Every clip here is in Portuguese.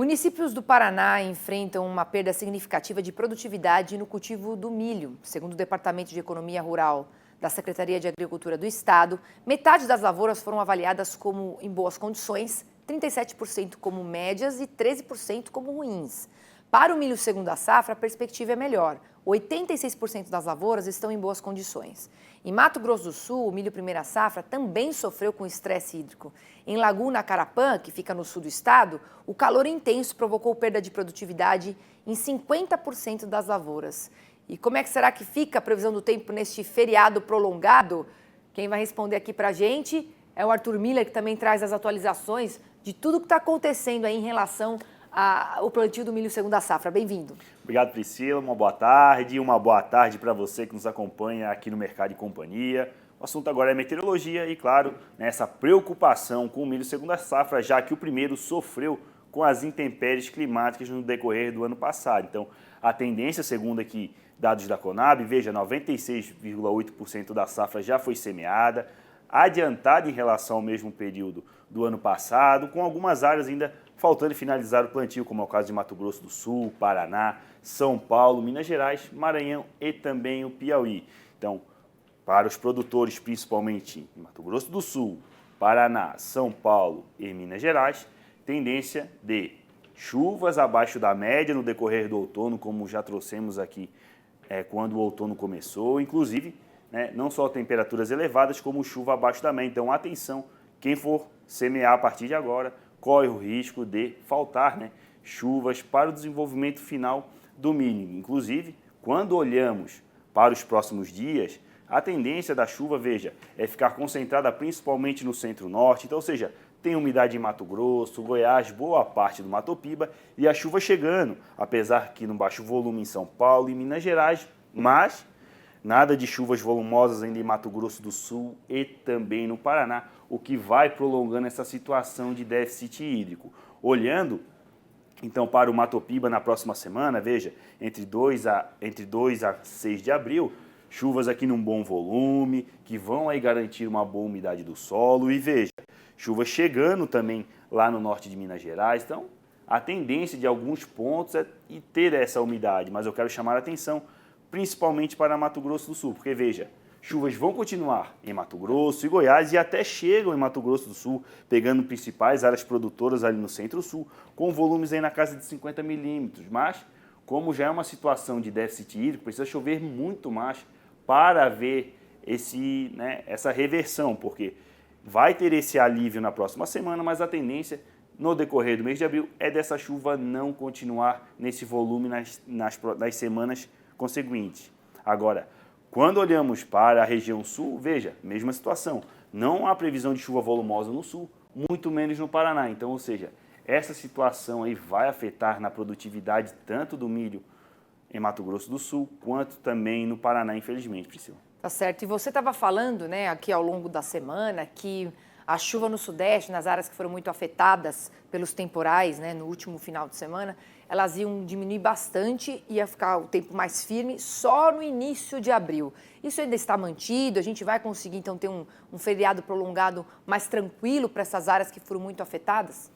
Municípios do Paraná enfrentam uma perda significativa de produtividade no cultivo do milho. Segundo o Departamento de Economia Rural da Secretaria de Agricultura do Estado, metade das lavouras foram avaliadas como em boas condições, 37% como médias e 13% como ruins. Para o milho segunda safra, a perspectiva é melhor. 86% das lavouras estão em boas condições. Em Mato Grosso do Sul, o milho primeira safra também sofreu com estresse hídrico. Em Laguna Carapã, que fica no sul do estado, o calor intenso provocou perda de produtividade em 50% das lavouras. E como é que será que fica a previsão do tempo neste feriado prolongado? Quem vai responder aqui para a gente é o Arthur Miller, que também traz as atualizações de tudo que está acontecendo aí em relação ao plantio do milho segunda safra. Bem-vindo. Obrigado, Priscila. Uma boa tarde para você que nos acompanha aqui no Mercado e Companhia. O assunto agora é meteorologia e, claro, essa preocupação com o milho segunda safra, já que o primeiro sofreu com as intempéries climáticas no decorrer do ano passado. Então, a tendência, segundo aqui dados da Conab, veja, 96,8% da safra já foi semeada, adiantada em relação ao mesmo período do ano passado, com algumas áreas ainda faltando finalizar o plantio, como é o caso de Mato Grosso do Sul, Paraná, São Paulo, Minas Gerais, Maranhão e também o Piauí. Então, para os produtores, principalmente em Mato Grosso do Sul, Paraná, São Paulo e Minas Gerais, tendência de chuvas abaixo da média no decorrer do outono, como já trouxemos aqui quando o outono começou, inclusive, não só temperaturas elevadas, como chuva abaixo da média. Então, atenção, quem for semear a partir de agora, corre o risco de faltar chuvas para o desenvolvimento final do milho. Inclusive, quando olhamos para os próximos dias, a tendência da chuva, veja, é ficar concentrada principalmente no centro-norte. Então, ou seja, tem umidade em Mato Grosso, Goiás, boa parte do Mato Piba e a chuva chegando, apesar que no baixo volume em São Paulo e Minas Gerais, mas nada de chuvas volumosas ainda em Mato Grosso do Sul e também no Paraná, o que vai prolongando essa situação de déficit hídrico. Olhando, então, para o Mato Piba na próxima semana, veja, entre 2 a 6 de abril, chuvas aqui num bom volume, que vão aí garantir uma boa umidade do solo. E veja, chuvas chegando também lá no norte de Minas Gerais. Então, a tendência de alguns pontos é ter essa umidade, mas eu quero chamar a atenção principalmente para Mato Grosso do Sul, porque veja, chuvas vão continuar em Mato Grosso e Goiás e até chegam em Mato Grosso do Sul, pegando principais áreas produtoras ali no centro-sul, com volumes aí na casa de 50 milímetros. Mas, como já é uma situação de déficit hídrico, precisa chover muito mais para ver essa reversão, porque vai ter esse alívio na próxima semana, mas a tendência no decorrer do mês de abril é dessa chuva não continuar nesse volume nas semanas conseguintes. Agora, quando olhamos para a região sul, veja, mesma situação. Não há previsão de chuva volumosa no sul, muito menos no Paraná. Então, ou seja, essa situação aí vai afetar na produtividade tanto do milho em Mato Grosso do Sul, quanto também no Paraná, infelizmente, Priscila. Tá certo. E você estava falando, aqui ao longo da semana, que a chuva no Sudeste, nas áreas que foram muito afetadas pelos temporais, no último final de semana, elas iam diminuir bastante, ia ficar o tempo mais firme só no início de abril. Isso ainda está mantido? A gente vai conseguir, então, ter um feriado prolongado mais tranquilo para essas áreas que foram muito afetadas?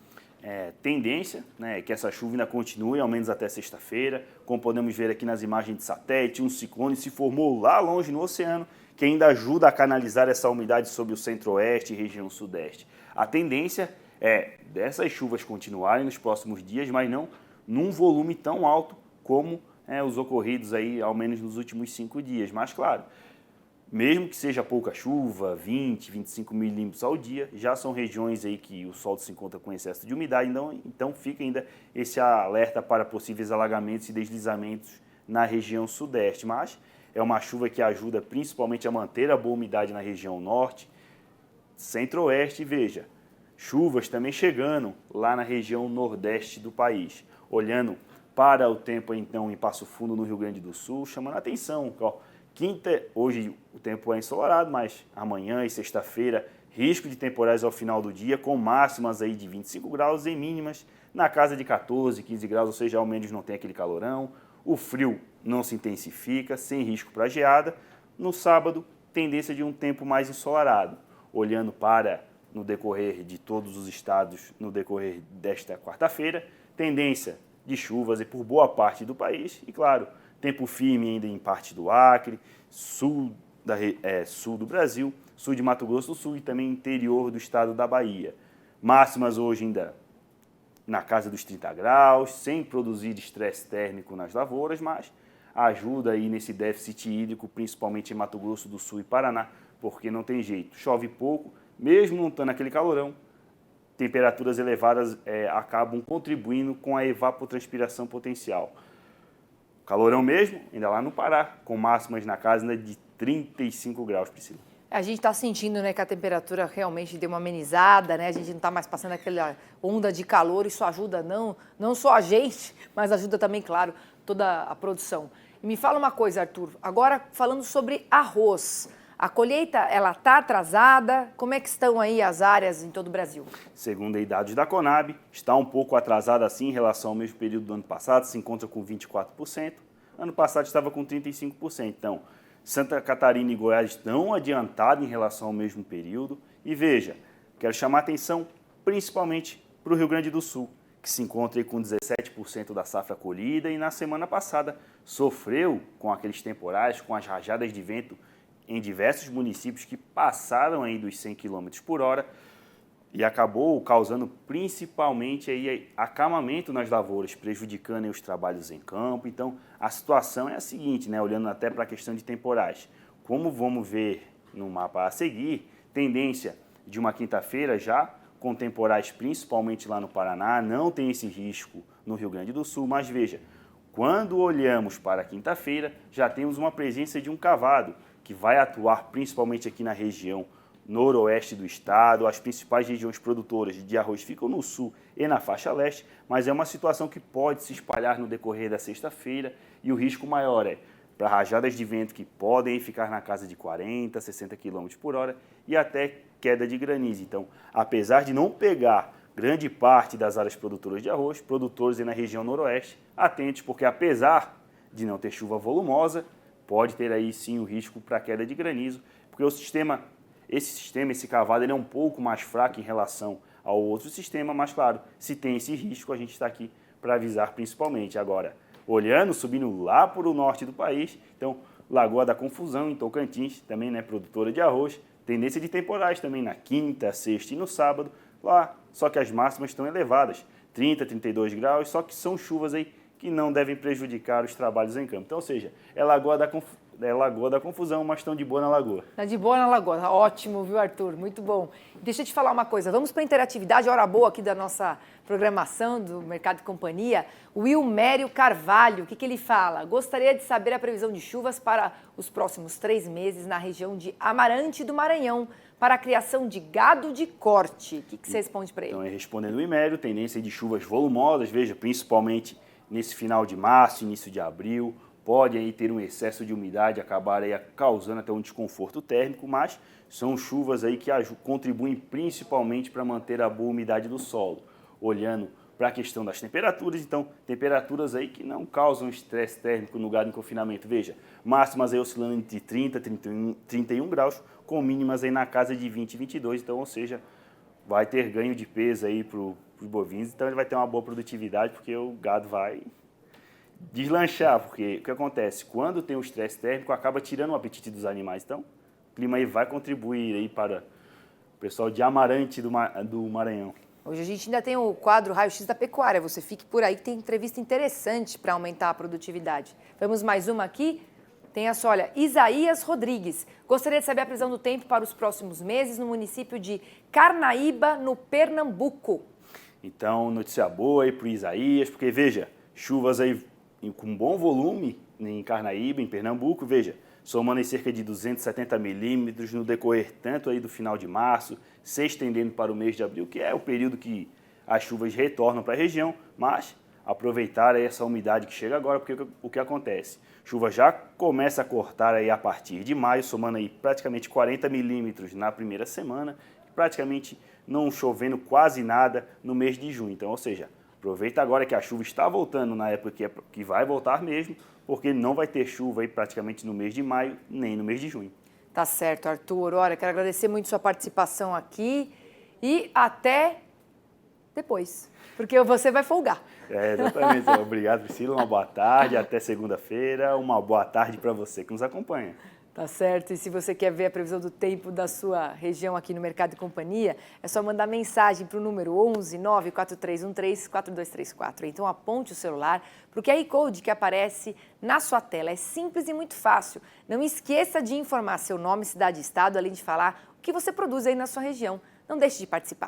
Tendência é que essa chuva ainda continue, ao menos até sexta-feira. Como podemos ver aqui nas imagens de satélite, um ciclone se formou lá longe no oceano, que ainda ajuda a canalizar essa umidade sobre o centro-oeste e região sudeste. A tendência é dessas chuvas continuarem nos próximos dias, mas não num volume tão alto como os ocorridos aí, ao menos nos últimos 5 dias. Mas, claro, mesmo que seja pouca chuva, 20, 25 milímetros ao dia, já são regiões aí que o solo se encontra com excesso de umidade, então fica ainda esse alerta para possíveis alagamentos e deslizamentos na região sudeste. Mas é uma chuva que ajuda principalmente a manter a boa umidade na região norte, centro-oeste e veja, chuvas também chegando lá na região nordeste do país. Olhando para o tempo então em Passo Fundo, no Rio Grande do Sul, chamando a atenção, quinta, hoje o tempo é ensolarado, mas amanhã e sexta-feira, risco de temporais ao final do dia, com máximas aí de 25 graus e mínimas na casa de 14, 15 graus, ou seja, ao menos não tem aquele calorão. O frio não se intensifica, sem risco para geada. No sábado, tendência de um tempo mais ensolarado. Olhando para no decorrer de todos os estados, no decorrer desta quarta-feira, tendência de chuvas por boa parte do país e, claro, tempo firme ainda em parte do Acre, sul do Brasil, sul de Mato Grosso do Sul e também interior do estado da Bahia. Máximas hoje ainda na casa dos 30 graus, sem produzir estresse térmico nas lavouras, mas ajuda aí nesse déficit hídrico, principalmente em Mato Grosso do Sul e Paraná, porque não tem jeito, chove pouco, mesmo não estando aquele calorão, temperaturas elevadas acabam contribuindo com a evapotranspiração potencial. Calorão mesmo, ainda lá no Pará, com máximas na casa de 35 graus, Priscila. A gente está sentindo, né, que a temperatura realmente deu uma amenizada, né? A gente não está mais passando aquela onda de calor, isso ajuda não só a gente, mas ajuda também, claro, toda a produção. E me fala uma coisa, Arthur, agora falando sobre arroz. A colheita, ela está atrasada? Como é que estão aí as áreas em todo o Brasil? Segundo aí dados da Conab, está um pouco atrasada assim em relação ao mesmo período do ano passado, se encontra com 24%. Ano passado estava com 35%. Então, Santa Catarina e Goiás estão adiantados em relação ao mesmo período. E veja, quero chamar a atenção principalmente para o Rio Grande do Sul, que se encontra aí com 17% da safra colhida e na semana passada sofreu com aqueles temporais, com as rajadas de vento em diversos municípios que passaram aí dos 100 km por hora e acabou causando principalmente aí acamamento nas lavouras, prejudicando aí os trabalhos em campo. Então, a situação é a seguinte, né, olhando até para a questão de temporais. Como vamos ver no mapa a seguir, tendência de uma quinta-feira já, com temporais principalmente lá no Paraná, não tem esse risco no Rio Grande do Sul, mas veja, quando olhamos para a quinta-feira, já temos uma presença de um cavado, que vai atuar principalmente aqui na região noroeste do estado. As principais regiões produtoras de arroz ficam no sul e na faixa leste, mas é uma situação que pode se espalhar no decorrer da sexta-feira e o risco maior é para rajadas de vento que podem ficar na casa de 40, 60 km por hora e até queda de granizo. Então, apesar de não pegar grande parte das áreas produtoras de arroz, produtores aí na região noroeste, atentos, porque apesar de não ter chuva volumosa, pode ter aí sim o risco para queda de granizo, porque esse cavado ele é um pouco mais fraco em relação ao outro sistema, mas claro, se tem esse risco, a gente está aqui para avisar principalmente. Agora, olhando, subindo lá para o norte do país, então Lagoa da Confusão, em Tocantins, também né, produtora de arroz, tendência de temporais também na quinta, sexta e no sábado, lá, só que as máximas estão elevadas, 30, 32 graus, só que são chuvas aí que não devem prejudicar os trabalhos em campo. Então, ou seja, é Lagoa da Confusão, mas estão de boa na Lagoa. Está de boa na Lagoa. Ótimo, viu, Arthur? Muito bom. Deixa eu te falar uma coisa. Vamos para a interatividade, hora boa aqui da nossa programação do Mercado e Companhia. O Wilmério Carvalho, o que ele fala? Gostaria de saber a previsão de chuvas para os próximos 3 meses na região de Amarante do Maranhão, para a criação de gado de corte. O que você responde para ele? Então, respondendo o Wilmério, tendência de chuvas volumosas, veja, principalmente nesse final de março, início de abril, pode aí ter um excesso de umidade, acabar aí causando até um desconforto térmico, mas são chuvas aí que contribuem principalmente para manter a boa umidade do solo. Olhando para a questão das temperaturas, então, temperaturas aí que não causam estresse térmico no gado em confinamento. Veja, máximas aí oscilando entre 30 e 31 graus, com mínimas aí na casa de 20 e 22, então, ou seja, vai ter ganho de peso aí para os bovinos, então ele vai ter uma boa produtividade, porque o gado vai deslanchar, porque o que acontece? Quando tem o estresse térmico, acaba tirando o apetite dos animais, então o clima aí vai contribuir aí para o pessoal de Amarante do Maranhão. Hoje a gente ainda tem o quadro Raio-X da Pecuária, você fique por aí que tem entrevista interessante para aumentar a produtividade. Vamos mais uma aqui? Tem essa, olha, Isaías Rodrigues. Gostaria de saber a previsão do tempo para os próximos meses no município de Carnaíba, no Pernambuco. Então, notícia boa aí para o Isaías, porque veja, chuvas aí com bom volume em Carnaíba, em Pernambuco, veja, somando em cerca de 270 milímetros no decorrer tanto aí do final de março, se estendendo para o mês de abril, que é o período que as chuvas retornam para a região, mas aproveitar aí essa umidade que chega agora, porque o que acontece? Chuva já começa a cortar aí a partir de maio, somando aí praticamente 40 milímetros na primeira semana, praticamente não chovendo quase nada no mês de junho. Então, ou seja, aproveita agora que a chuva está voltando na época que vai voltar mesmo, porque não vai ter chuva aí praticamente no mês de maio, nem no mês de junho. Tá certo, Arthur. Olha, quero agradecer muito sua participação aqui e até depois, porque você vai folgar. Exatamente. Obrigado, Priscila. Uma boa tarde, até segunda-feira. Uma boa tarde para você que nos acompanha. Tá certo. E se você quer ver a previsão do tempo da sua região aqui no Mercado e Companhia, é só mandar mensagem para o número 11 94313 4234. Então aponte o celular para o QR Code que aparece na sua tela. É simples e muito fácil. Não esqueça de informar seu nome, cidade e estado, além de falar o que você produz aí na sua região. Não deixe de participar.